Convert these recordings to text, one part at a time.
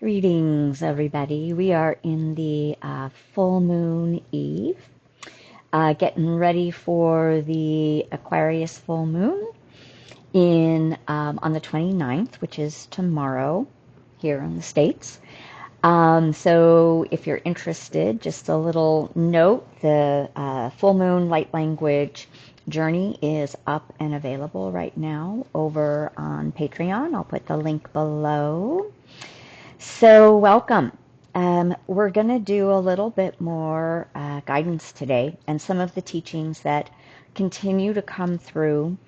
Greetings, everybody. We are in the full moon eve, getting ready for the Aquarius full moon on the 29th, which is tomorrow here in the States. So if you're interested, just a little note, the full moon light language journey is up and available right now over on Patreon. I'll put the link below. So welcome. We're going to do a little bit more guidance today and some of the teachings that continue to come through.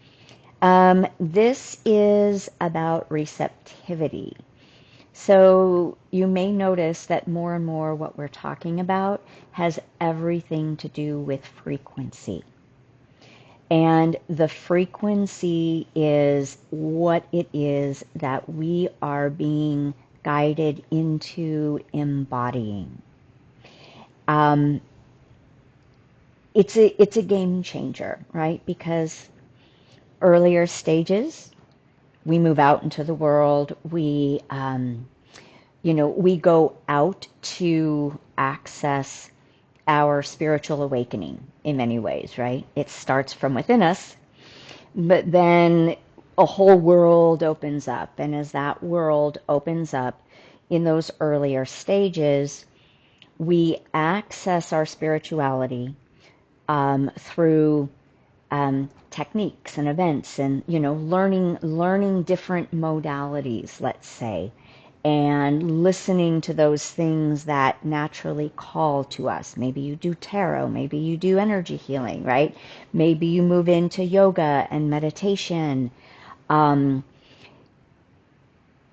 This is about receptivity. So you may notice that more and more what we're talking about has everything to do with frequency. And the frequency is what it is that we are being guided into embodying. It's a game changer, right? Because earlier stages, we move out into the world. We go out to access our spiritual awakening in many ways, right? It starts from within us, but then a whole world opens up. And as that world opens up in those earlier stages, we access our spirituality through techniques and events and, learning different modalities, let's say, and listening to those things that naturally call to us. Maybe you do tarot, maybe you do energy healing, right? Maybe you move into yoga and meditation.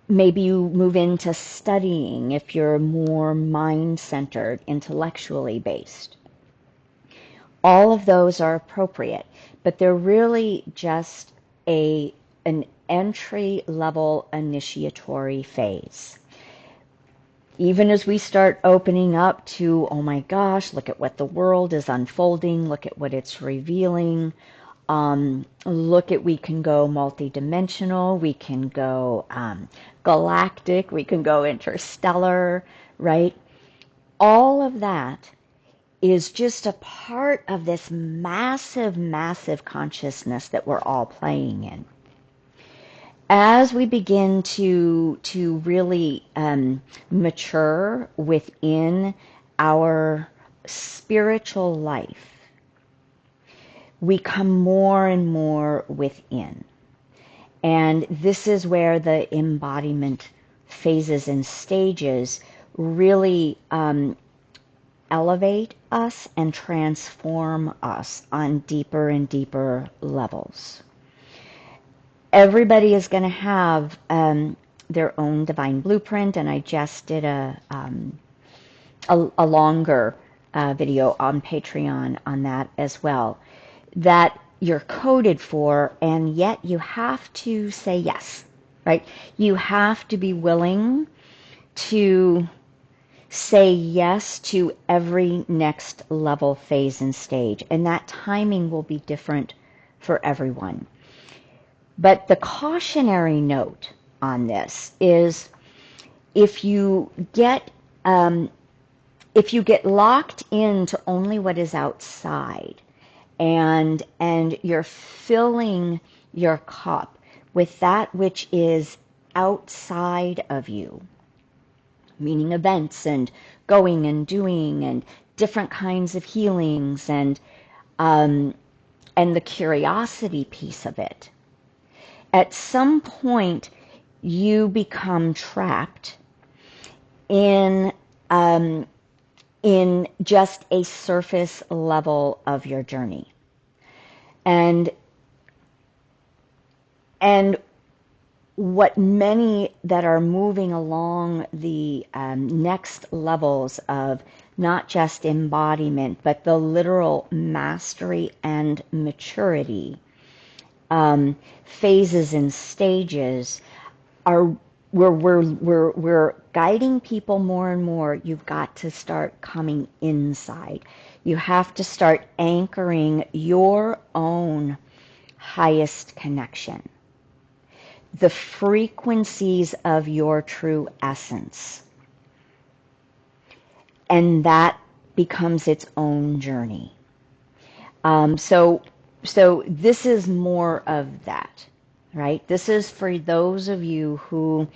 Maybe you move into studying if you're more mind-centered, intellectually based. All of those are appropriate, but they're really just an entry-level initiatory phase. Even as we start opening up to, oh my gosh, look at what the world is unfolding, look at what it's revealing, we can go multidimensional, we can go galactic, we can go interstellar, right? All of that is just a part of this massive, massive consciousness that we're all playing in. As we begin to really mature within our spiritual life, we come more and more within. And this is where the embodiment phases and stages really elevate us and transform us on deeper and deeper levels. Everybody is going to have their own divine blueprint, and I just did a longer video on Patreon on that as well, that you're coded for, and yet you have to say yes, right? You have to be willing to say yes to every next level, phase, and stage, and that timing will be different for everyone. But the cautionary note on this is if you get locked into only what is outside, and you're filling your cup with that which is outside of you, meaning events and going and doing and different kinds of healings and the curiosity piece of it, at some point you become trapped in just a surface level of your journey. And what many that are moving along the next levels of not just embodiment, but the literal mastery and maturity phases and stages are we're guiding people more and more. You've got to start coming inside. You have to start anchoring your own highest connection, the frequencies of your true essence. and that becomes its own journey. So this is more of that, right? This is for those of you who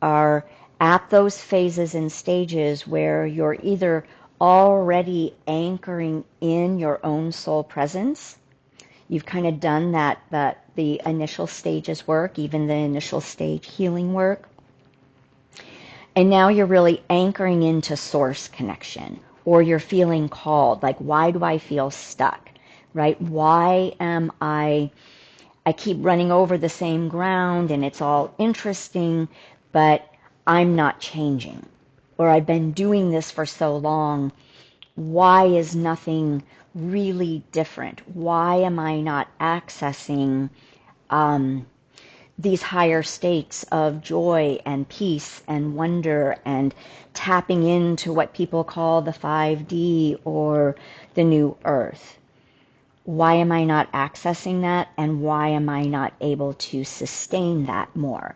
are at those phases and stages where you're either already anchoring in your own soul presence. You've kind of done the initial stages work, even the initial stage healing work. And now you're really anchoring into source connection, or you're feeling called, like, why do I feel stuck, right? Why am I keep running over the same ground and it's all interesting, but I'm not changing. Or I've been doing this for so long. Why is nothing really different? Why am I not accessing these higher states of joy and peace and wonder and tapping into what people call the 5D or the new earth? Why am I not accessing that, and why am I not able to sustain that more?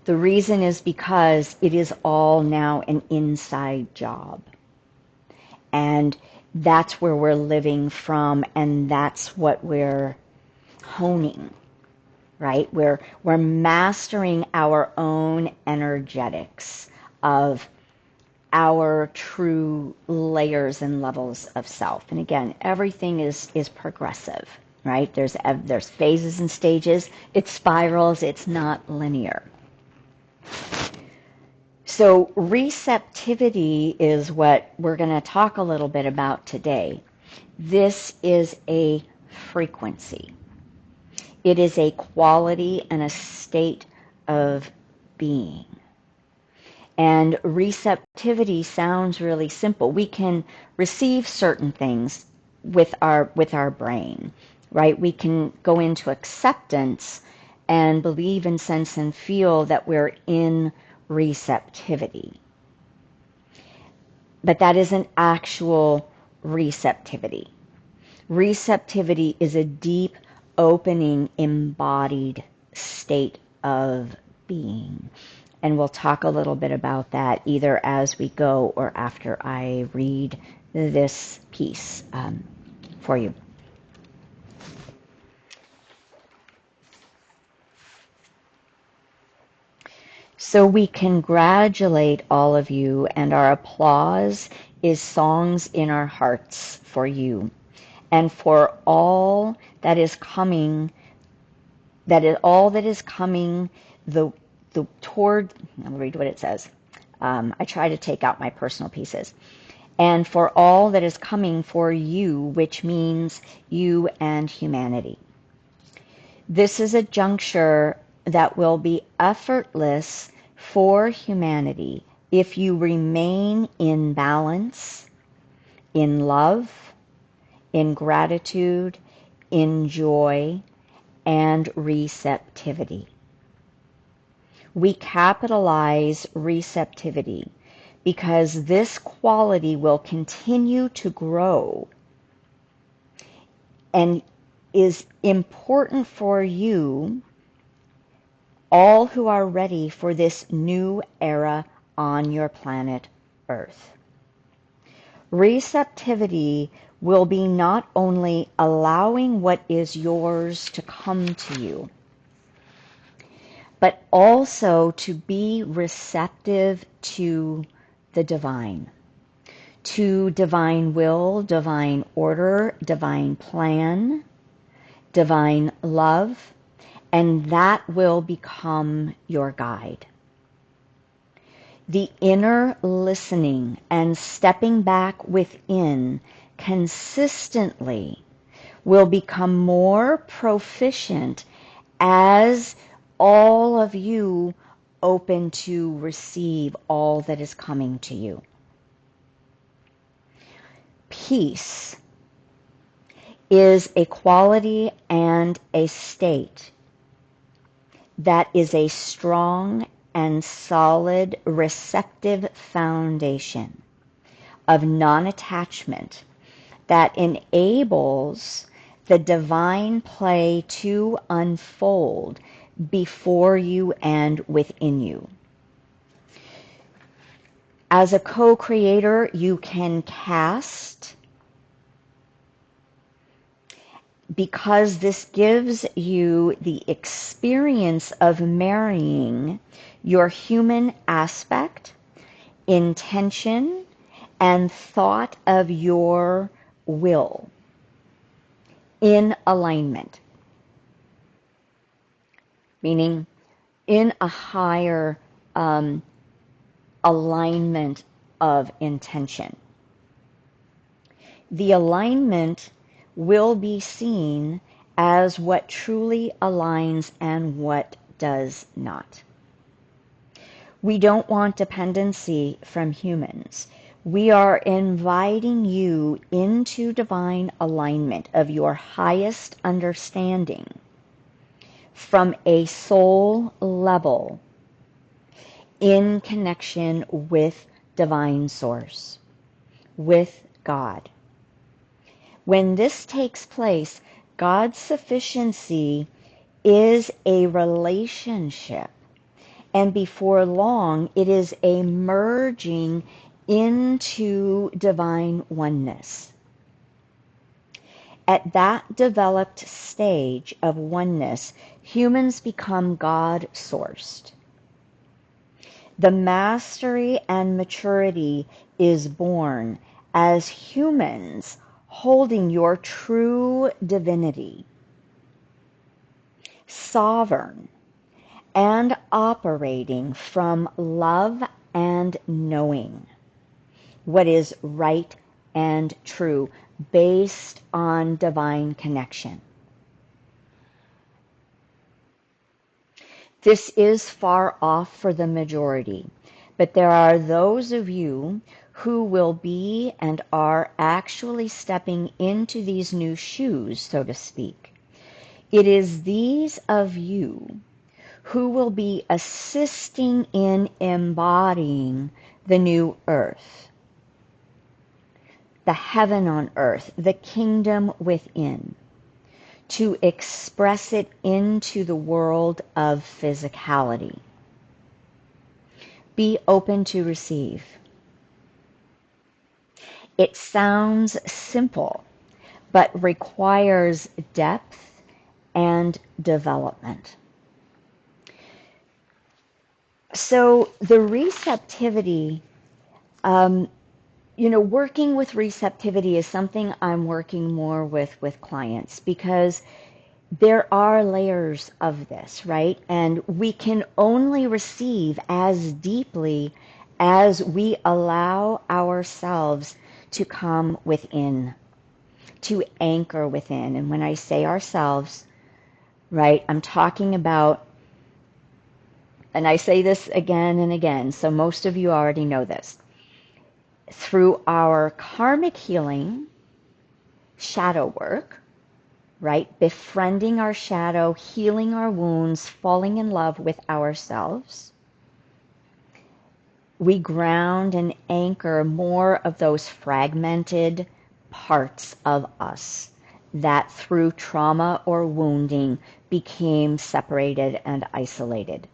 The reason is because it is all now an inside job. And that's where we're living from, and that's what we're honing, right? We're mastering our own energetics of our true layers and levels of self. And again, everything is progressive, right? There's phases and stages. It spirals. It's not linear. So receptivity is what we're going to talk a little bit about today. This is a frequency. It is a quality and a state of being. And receptivity sounds really simple. We can receive certain things with our brain, right? We can go into acceptance and believe and sense and feel that we're in receptivity. But that isn't actual receptivity. Receptivity is a deep, opening, embodied state of being. And we'll talk a little bit about that either as we go or after I read this piece for you. So we congratulate all of you, and our applause is songs in our hearts for you and for all that is coming, all that is coming toward, I'll read what it says. I try to take out my personal pieces. And for all that is coming for you, which means you and humanity. This is a juncture that will be effortless for humanity if you remain in balance, in love, in gratitude, in joy, and receptivity. We capitalize receptivity because this quality will continue to grow and is important for you, all who are ready for this new era on your planet Earth. Receptivity will be not only allowing what is yours to come to you, but also to be receptive to the divine, to divine will, divine order, divine plan, divine love, and that will become your guide. The inner listening and stepping back within consistently will become more proficient as all of you open to receive all that is coming to you. Peace is a quality and a state that is a strong and solid receptive foundation of non-attachment that enables the divine play to unfold before you and within you. As a co-creator, you can cast, because this gives you the experience of marrying your human aspect, intention, and thought of your will in alignment, meaning in a higher alignment of intention. The alignment will be seen as what truly aligns and what does not. We don't want dependency from humans. We are inviting you into divine alignment of your highest understanding from a soul level in connection with divine source, with God. When this takes place, God's sufficiency is a relationship, and before long, it is a merging into divine oneness. At that developed stage of oneness, humans become God-sourced. The mastery and maturity is born as humans holding your true divinity, sovereign, and operating from love and knowing what is right and true based on divine connection. This is far off for the majority, but there are those of you who will be and are actually stepping into these new shoes, so to speak. It is these of you who will be assisting in embodying the new earth, the heaven on earth, the kingdom within, to express it into the world of physicality. Be open to receive. It sounds simple, but requires depth and development. So the receptivity, working with receptivity is something I'm working more with clients, because there are layers of this, right? And we can only receive as deeply as we allow ourselves to come within, to anchor within. And when I say ourselves, right, I'm talking about, and I say this again and again, so most of you already know this, through our karmic healing, shadow work, right, befriending our shadow, healing our wounds, falling in love with ourselves, we ground and anchor more of those fragmented parts of us that through trauma or wounding became separated and isolated,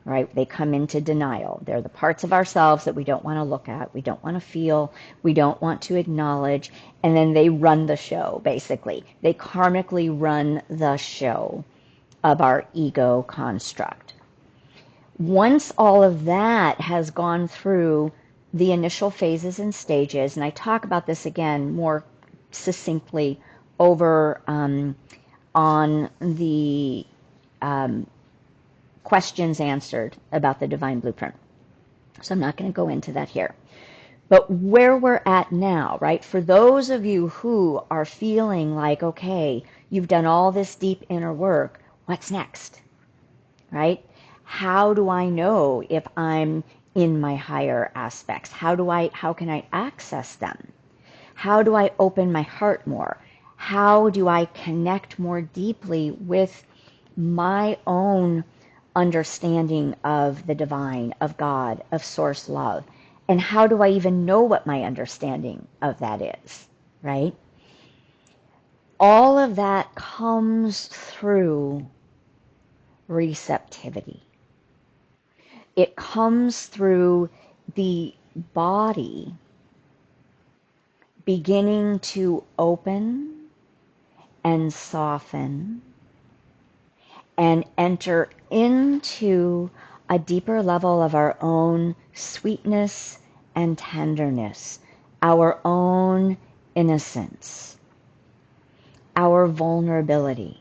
right? They come into denial. They're the parts of ourselves that we don't want to look at, we don't want to feel, we don't want to acknowledge, and then they run the show, basically. They karmically run the show of our ego construct. Once all of that has gone through the initial phases and stages, and I talk about this again more succinctly over on the questions answered about the Divine Blueprint. So I'm not going to go into that here. But where we're at now, right, for those of you who are feeling like, okay, you've done all this deep inner work, what's next, right? How do I know if I'm in my higher aspects? How can I access them? How do I open my heart more? How do I connect more deeply with my own understanding of the divine, of God, of source love? And how do I even know what my understanding of that is, right? All of that comes through receptivity. It comes through the body beginning to open and soften and enter into a deeper level of our own sweetness and tenderness, our own innocence, our vulnerability.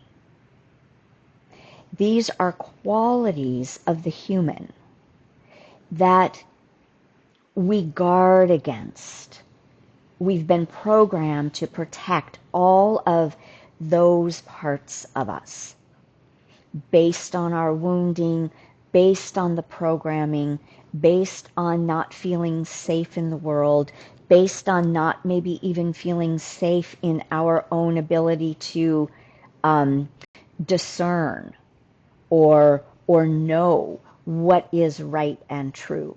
These are qualities of the human that we guard against. We've been programmed to protect all of those parts of us based on our wounding, based on the programming, based on not feeling safe in the world, based on not maybe even feeling safe in our own ability to discern or know what is right and true.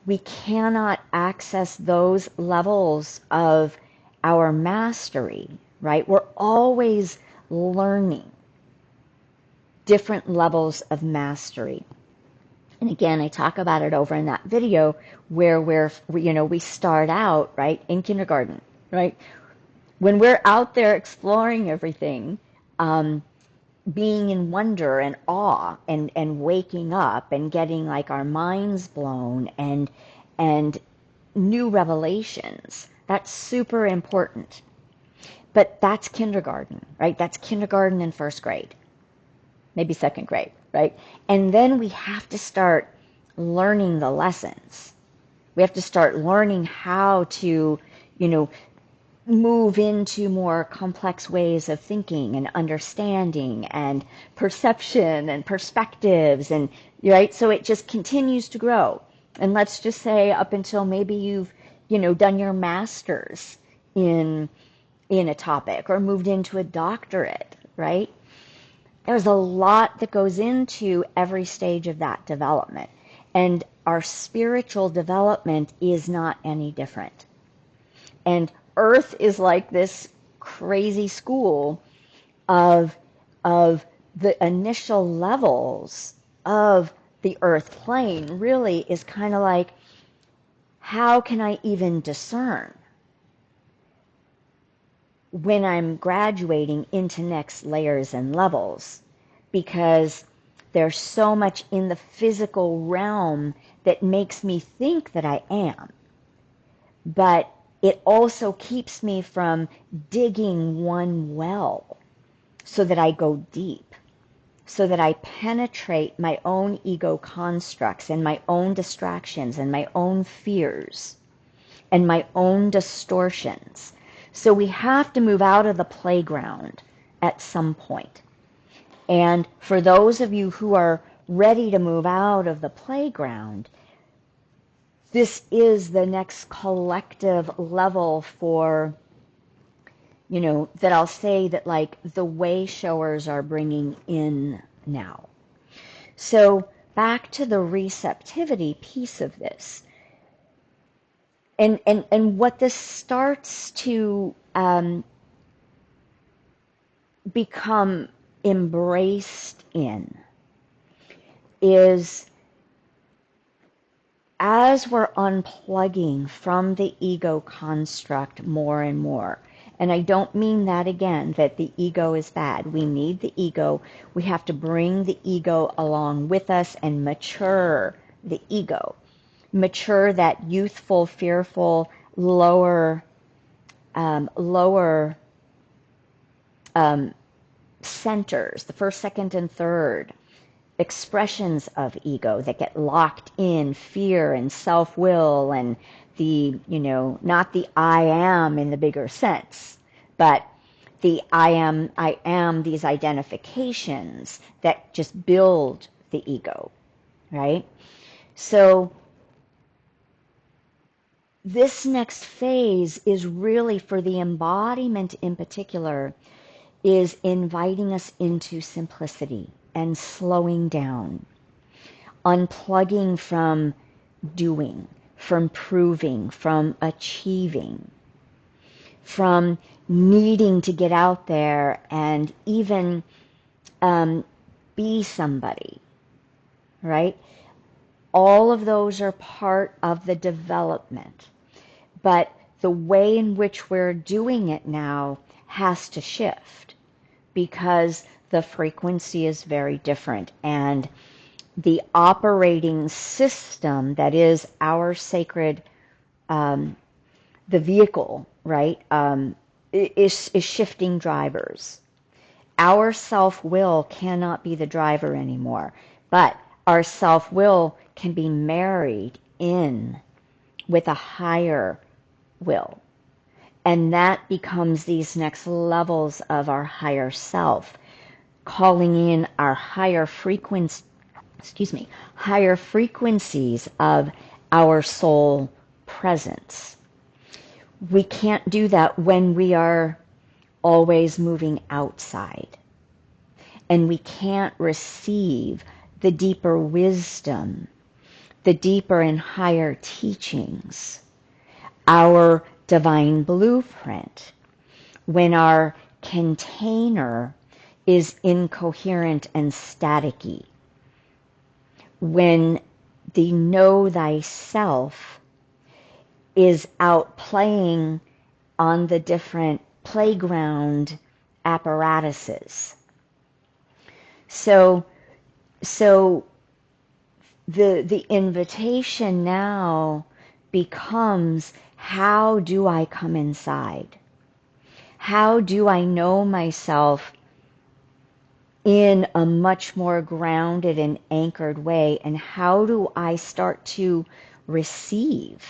We cannot access those levels of our mastery, right? We're always learning different levels of mastery. And again, I talk about it over in that video where we start out, right, in kindergarten, right? When we're out there exploring everything, being in wonder and awe and waking up and getting like our minds blown and new revelations, that's super important. But that's kindergarten, right? That's kindergarten and first grade, maybe second grade, right? And then we have to start learning the lessons. We have to start learning how to, move into more complex ways of thinking and understanding and perception and perspectives, and right, so it just continues to grow. And let's just say up until maybe you've done your master's in a topic or moved into a doctorate, right? There's a lot that goes into every stage of that development, and our spiritual development is not any different. And Earth is like this crazy school of the initial levels of the Earth plane. Really is kind of like, how can I even discern when I'm graduating into next layers and levels? Because there's so much in the physical realm that makes me think that I am. But it also keeps me from digging one well so that I go deep, so that I penetrate my own ego constructs and my own distractions and my own fears and my own distortions. So we have to move out of the playground at some point. And for those of you who are ready to move out of the playground, this is the next collective level for, that I'll say that like the way showers are bringing in now. So back to the receptivity piece of this. And what this starts to become embraced in is, as we're unplugging from the ego construct more and more, and I don't mean that again, that the ego is bad. We need the ego. We have to bring the ego along with us and mature the ego. Mature that youthful, fearful, lower centers, the first, second, and third expressions of ego that get locked in fear and self-will and the, not the I am in the bigger sense, but the I am these identifications that just build the ego, right? So this next phase is really, for the embodiment in particular, is inviting us into simplicity and slowing down, unplugging from doing, from proving, from achieving, from needing to get out there and even be somebody, right? All of those are part of the development. But the way in which we're doing it now has to shift because the frequency is very different. And the operating system that is our sacred, the vehicle, right, is shifting drivers. Our self-will cannot be the driver anymore, but our self-will can be married in with a higher will. And that becomes these next levels of our higher self, calling in our higher frequencies of our soul presence. We can't do that when we are always moving outside. And we can't receive the deeper wisdom, the deeper and higher teachings, our divine blueprint, when our container is incoherent and staticky. When the know thyself is out playing on the different playground apparatuses. So the invitation now becomes, how do I come inside? How do I know myself in a much more grounded and anchored way? And how do I start to receive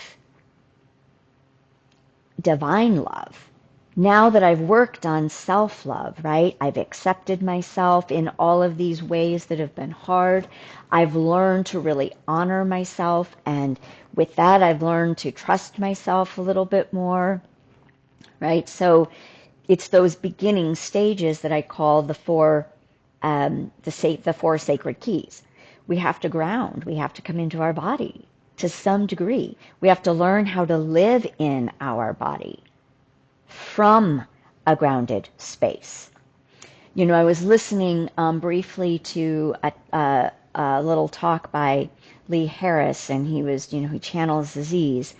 divine love? Now that I've worked on self-love, right? I've accepted myself in all of these ways that have been hard. I've learned to really honor myself, and with that I've learned to trust myself a little bit more, right? So it's those beginning stages that I call the four sacred keys. We have to ground. We have to come into our body to some degree. We have to learn how to live in our body from a grounded space. You know, I was listening briefly to a little talk by Lee Harris, and he was, he channels disease.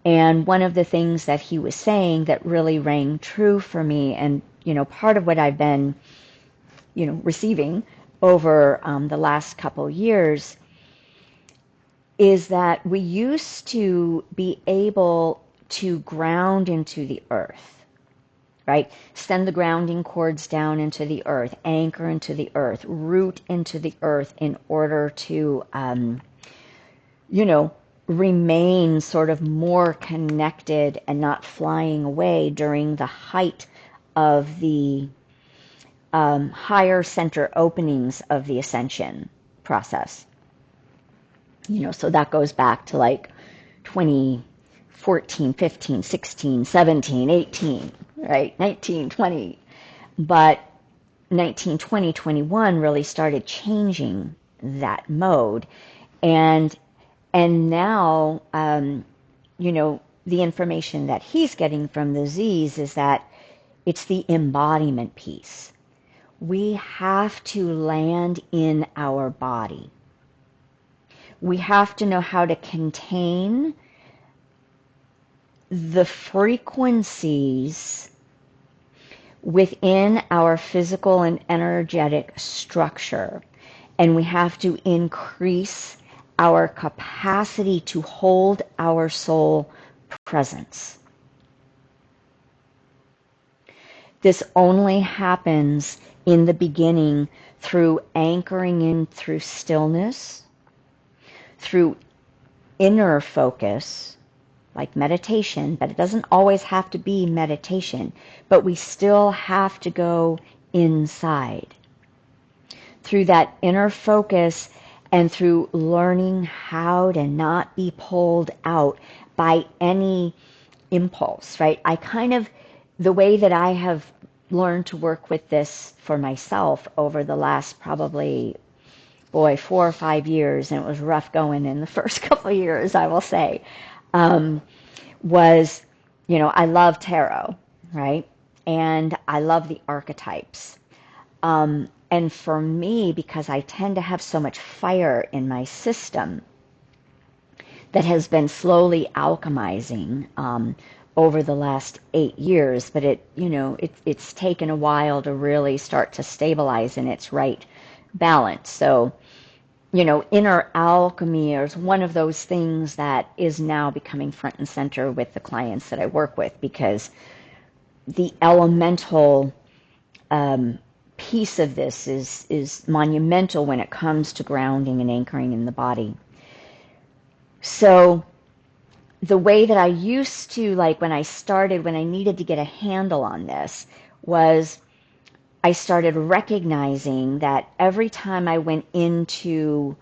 And one of the things that he was saying that really rang true for me, and, part of what I've been, receiving over the last couple years, is that we used to be able to ground into the earth, right? Send the grounding cords down into the earth, anchor into the earth, root into the earth in order to, remain sort of more connected and not flying away during the height of the higher center openings of the ascension process. So that goes back to like 2014, 15, 16, 17, 18, right? 19, 20. But 19, 20, 21 really started changing that mode. And now, the information that he's getting from the Z's is that it's the embodiment piece. We have to land in our body. We have to know how to contain the frequencies within our physical and energetic structure. And we have to increase our capacity to hold our soul presence. This only happens in the beginning through anchoring in through stillness, through inner focus, like meditation, but it doesn't always have to be meditation, but we still have to go inside. Through that inner focus and through learning how to not be pulled out by any impulse, right? The way that I have learned to work with this for myself over the last probably 4 or 5 years, and it was rough going in the first couple of years, I will say, was, I love tarot, right? And I love the archetypes. And for me, because I tend to have so much fire in my system, that has been slowly alchemizing over the last 8 years, but it's taken a while to really start to stabilize in its right balance. So, inner alchemy is one of those things that is now becoming front and center with the clients that I work with, because the elemental piece of this is monumental when it comes to grounding and anchoring in the body. So the way that I used to, like when I needed to get a handle on this, was I started recognizing that every time I went into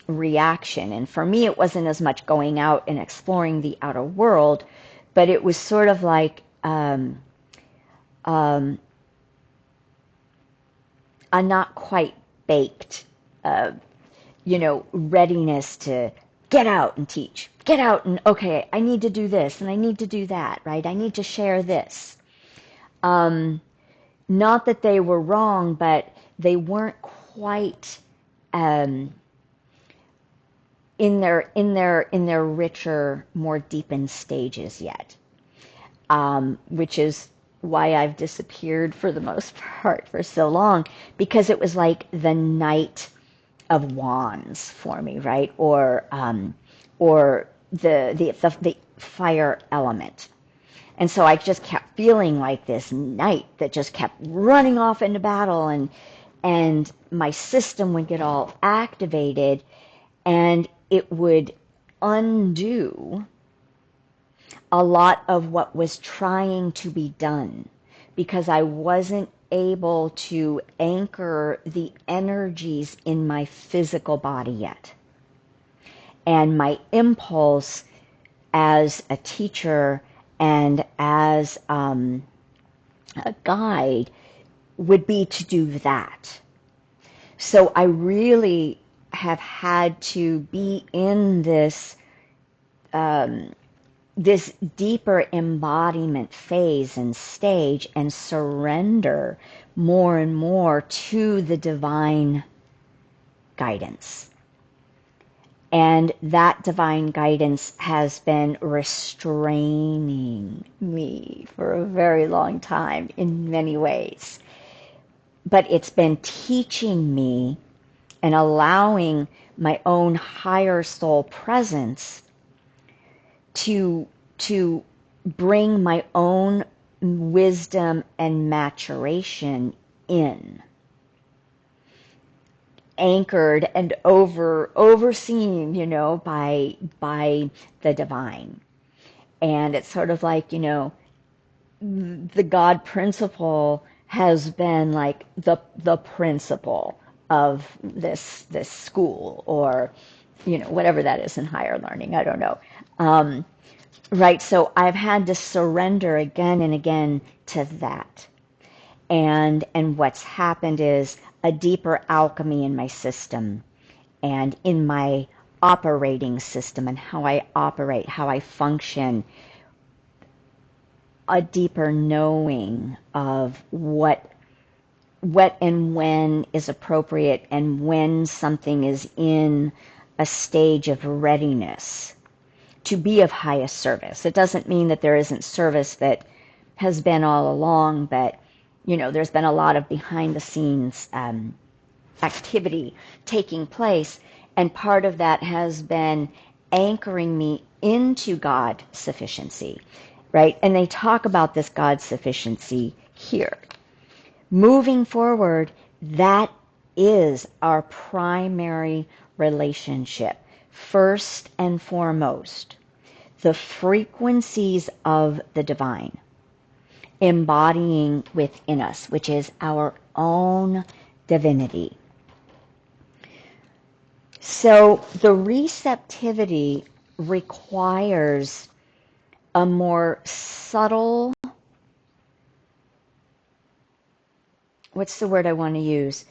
reaction, and for me it wasn't as much going out and exploring the outer world, but it was sort of like a not quite baked, readiness to get out and teach, get out and, okay, I need to do this and I need to do that, right? I need to share this. Not that they were wrong, but they weren't quite in their richer, more deepened stages yet, which is why I've disappeared for the most part for so long, because it was like the Knight of Wands for me, right? Or the fire element. And so I just kept feeling like this knight that just kept running off into battle, and my system would get all activated, and it would undo a lot of what was trying to be done, because I wasn't able to anchor the energies in my physical body yet. And my impulse as a teacher and as a guide would be to do that. So I really have had to be in this this deeper embodiment phase and stage, and surrender more and more to the divine guidance. And that divine guidance has been restraining me for a very long time in many ways. But it's been teaching me and allowing my own higher soul presence to bring my own wisdom and maturation in, anchored and overseen, by the divine. And it's sort of like, the God principle has been like the principle of this school, or whatever that is in higher learning, I don't know. Right, so I've had to surrender again and again to that. And what's happened is a deeper alchemy in my system and in my operating system, and how I operate, how I function, a deeper knowing of what and when is appropriate, and when something is in a stage of readiness to be of highest service. It doesn't mean that there isn't service that has been all along, but there's been a lot of behind the scenes activity taking place, and part of that has been anchoring me into God sufficiency, right? And they talk about this God sufficiency here. Moving forward, that is our primary relationship. First and foremost, the frequencies of the divine embodying within us, which is our own divinity. So the receptivity requires a more subtle, what's the word I want to use?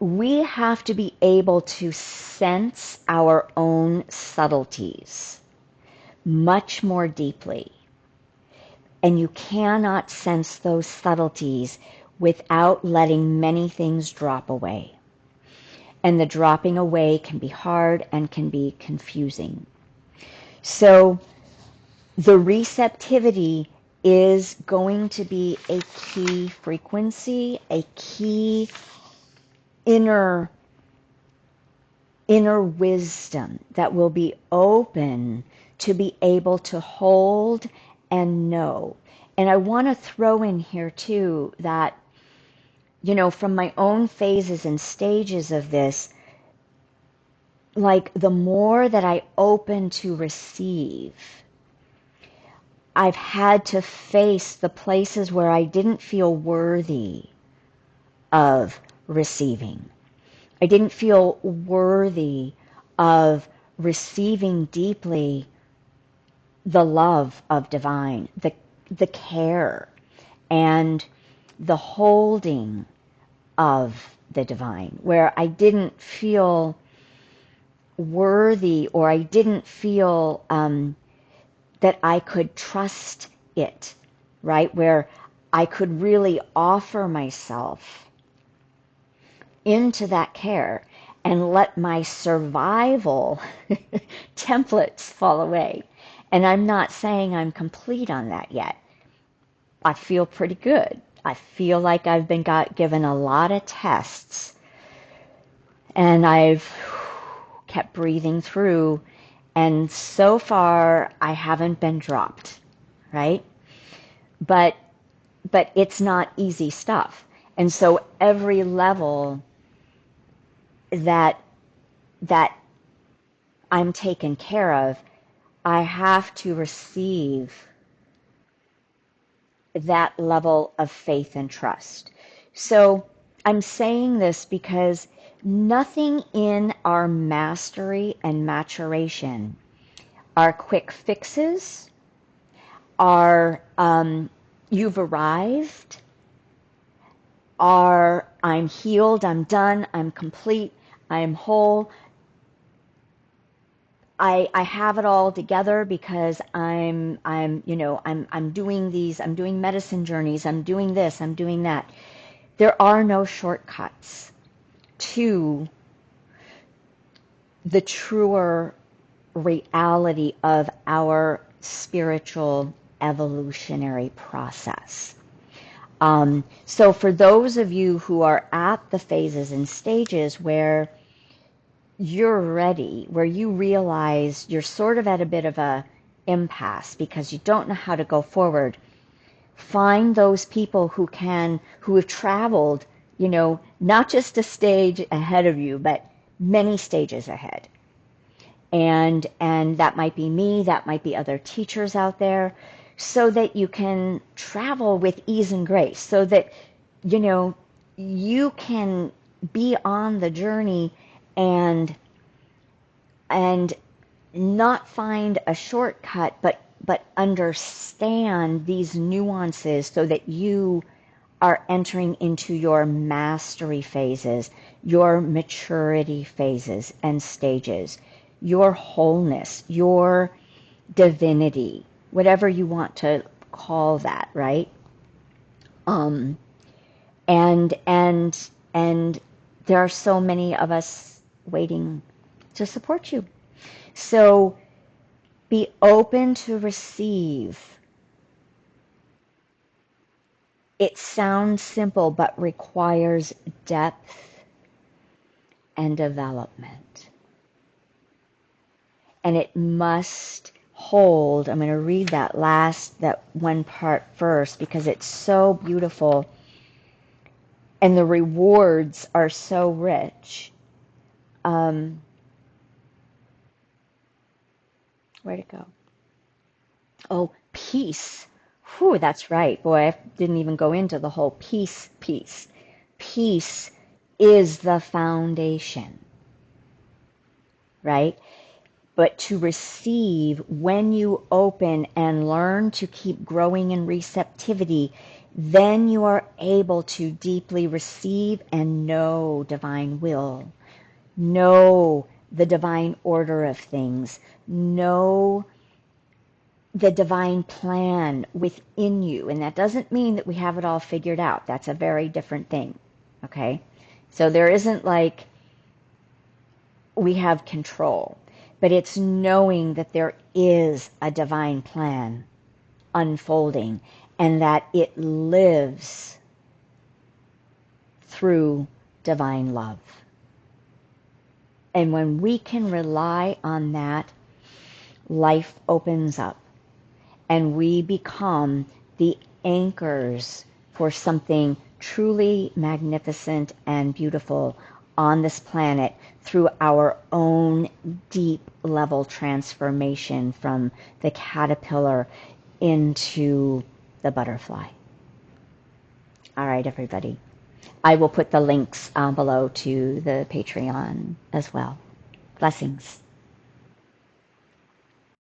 We have to be able to sense our own subtleties much more deeply. And you cannot sense those subtleties without letting many things drop away. And the dropping away can be hard and can be confusing. So the receptivity is going to be a key frequency, a key inner wisdom that will be open to be able to hold and know. And I want to throw in here too that, you know, from my own phases and stages of this, like the more that I open to receive, I've had to face the places where I didn't feel worthy of receiving. I didn't feel worthy of receiving deeply the love of divine, the care and the holding of the divine, where I didn't feel worthy, or I didn't feel that I could trust it, right? Where I could really offer myself into that care and let my survival templates fall away. And I'm not saying I'm complete on that yet. I feel pretty good. I feel like I've been given a lot of tests, and I've kept breathing through, and so far I haven't been dropped, right? But it's not easy stuff. And so every level that I'm taken care of, I have to receive that level of faith and trust. So I'm saying this because nothing in our mastery and maturation are quick fixes, are you've arrived, are I'm healed, I'm done, I'm complete, I'm whole, I have it all together because I'm doing these, I'm doing medicine journeys, I'm doing this, I'm doing that. There are no shortcuts to the truer reality of our spiritual evolutionary process. So for those of you who are at the phases and stages where you're ready, where you realize you're sort of at a bit of a impasse because you don't know how to go forward, find those people who have traveled, not just a stage ahead of you, but many stages ahead. And that might be me, that might be other teachers out there, so that you can travel with ease and grace, so that, you can be on the journey and not find a shortcut, but understand these nuances so that you are entering into your mastery phases, your maturity phases and stages, your wholeness, your divinity, whatever you want to call that, right? And there are so many of us waiting to support you. So be open to receive. It sounds simple, but requires depth and development. And it must hold. I'm going to read that one part first because it's so beautiful and the rewards are so rich. Where'd it go? Oh, peace. Whew, that's right. Boy, I didn't even go into the whole peace piece. Peace is the foundation, right? But to receive, when you open and learn to keep growing in receptivity, then you are able to deeply receive and know divine will, know the divine order of things, know the divine plan within you. And that doesn't mean that we have it all figured out. That's a very different thing, okay? So there isn't like we have control. But it's knowing that there is a divine plan unfolding and that it lives through divine love. And when we can rely on that, life opens up and we become the anchors for something truly magnificent and beautiful on this planet through our own deep level transformation from the caterpillar into the butterfly. All right, everybody. I will put the links below to the Patreon as well. Blessings.